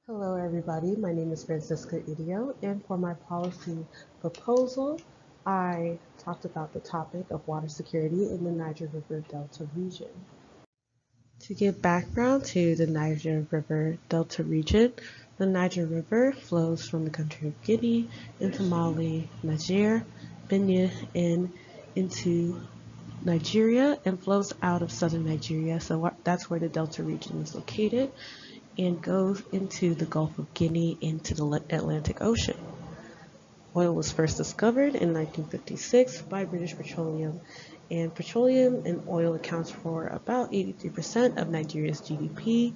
Hello everybody, my name is Francisca Idio, and for my policy proposal, I talked about the topic of water security in the Niger River Delta region. To give background to the Niger River Delta region, the Niger River flows from the country of Guinea into Mali, Niger, Benin, and into Nigeria and flows out of southern Nigeria, so that's where the Delta region is located, and goes into the Gulf of Guinea into the Atlantic Ocean. Oil was first discovered in 1956 by British Petroleum, and petroleum and oil accounts for about 83% of Nigeria's GDP,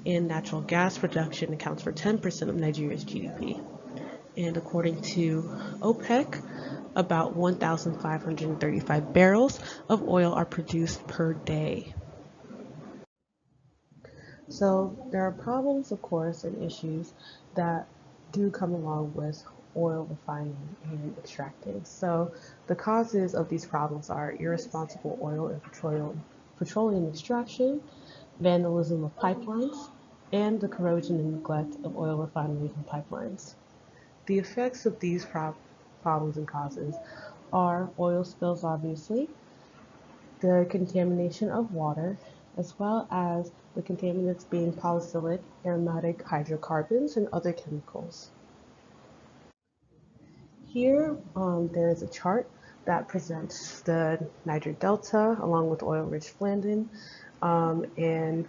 and natural gas production accounts for 10% of Nigeria's GDP. And according to OPEC, about 1,535 barrels of oil are produced per day. So there are problems, of course, and issues that do come along with oil refining and extracting. So the causes of these problems are irresponsible oil and petroleum extraction, vandalism of pipelines, and the corrosion and neglect of oil refineries and pipelines. The effects of these problems and causes are oil spills, obviously, the contamination of water, as well as the contaminants being polycyclic aromatic hydrocarbons and other chemicals. Here, there is a chart that presents the Niger Delta along with oil-rich Flandin and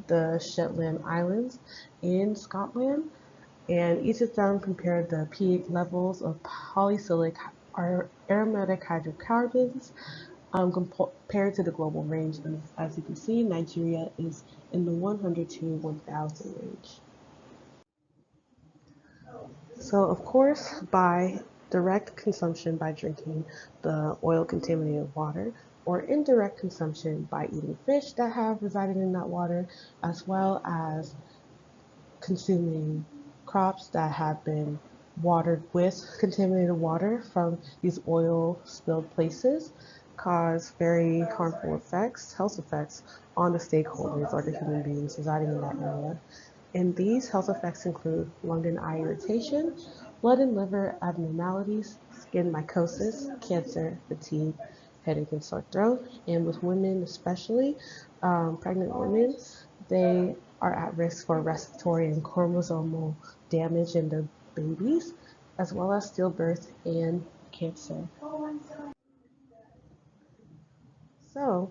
the Shetland Islands in Scotland, and each of them compare the pH levels of polycyclic aromatic hydrocarbons compared to the global range. And as you can see, Nigeria is in the 100 to 1,000 range. So of course, by direct consumption by drinking the oil contaminated water, or indirect consumption by eating fish that have resided in that water, as well as consuming crops that have been watered with contaminated water from these oil spilled places, cause very harmful effects, health effects on the stakeholders or the human beings residing in that area. And these health effects include lung and eye irritation, blood and liver abnormalities, skin mycosis, cancer, fatigue, headache, and sore throat. And with women, especially pregnant women, they are at risk for respiratory and chromosomal damage in their babies, as well as stillbirth and cancer. So,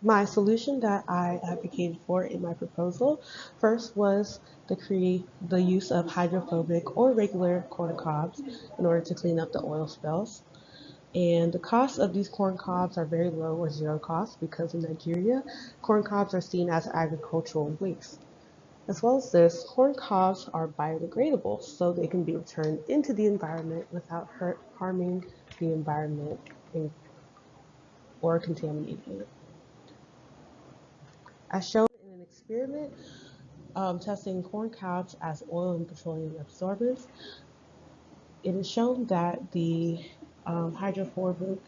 my solution that I advocated for in my proposal first was the use of hydrophobic or regular corn cobs in order to clean up the oil spills. And the cost of these corn cobs are very low or zero cost because in Nigeria, corn cobs are seen as agricultural waste. As well as this, corn cobs are biodegradable, so they can be returned into the environment without harming the environment or contaminating it. As shown in an experiment testing corn cobs as oil and petroleum absorbents, it is shown that the hydrophobic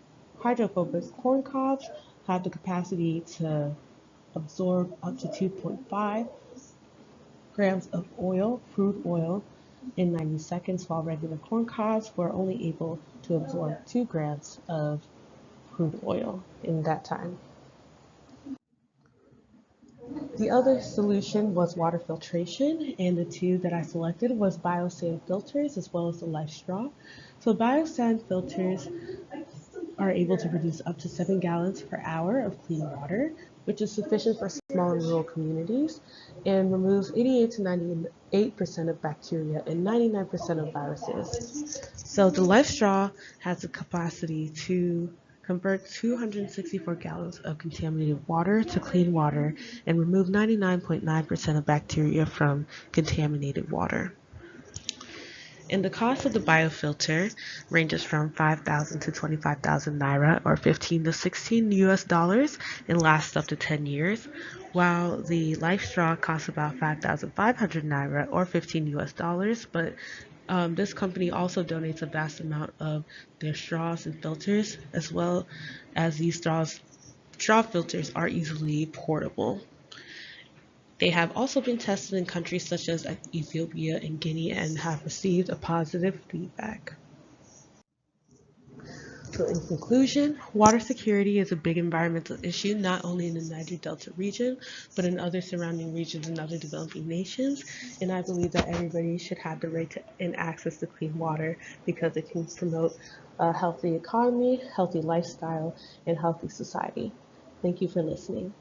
corn cobs have the capacity to absorb up to 2.5 grams of oil, crude oil, in 90 seconds, while regular corn cobs were only able to absorb 2 grams of crude oil in that time. The other solution was water filtration, and the two that I selected was biosand filters as well as the life straw. So biosand filters are able to produce up to 7 gallons per hour of clean water, which is sufficient for small and rural communities, and removes 88 to 98% of bacteria and 99% of viruses. So the life straw has the capacity to convert 264 gallons of contaminated water to clean water and remove 99.9% of bacteria from contaminated water. And the cost of the biofilter ranges from 5,000 to 25,000 naira, or 15 to 16 US dollars, and lasts up to 10 years, while the life straw costs about 5,500 naira, or 15 US dollars, but this company also donates a vast amount of their straws and filters, as well as these straw filters are easily portable. They have also been tested in countries such as Ethiopia and Guinea and have received a positive feedback. So in conclusion, water security is a big environmental issue not only in the Niger Delta region, but in other surrounding regions and other developing nations. And I believe that everybody should have the right to and access to clean water because it can promote a healthy economy, healthy lifestyle, and healthy society. Thank you for listening.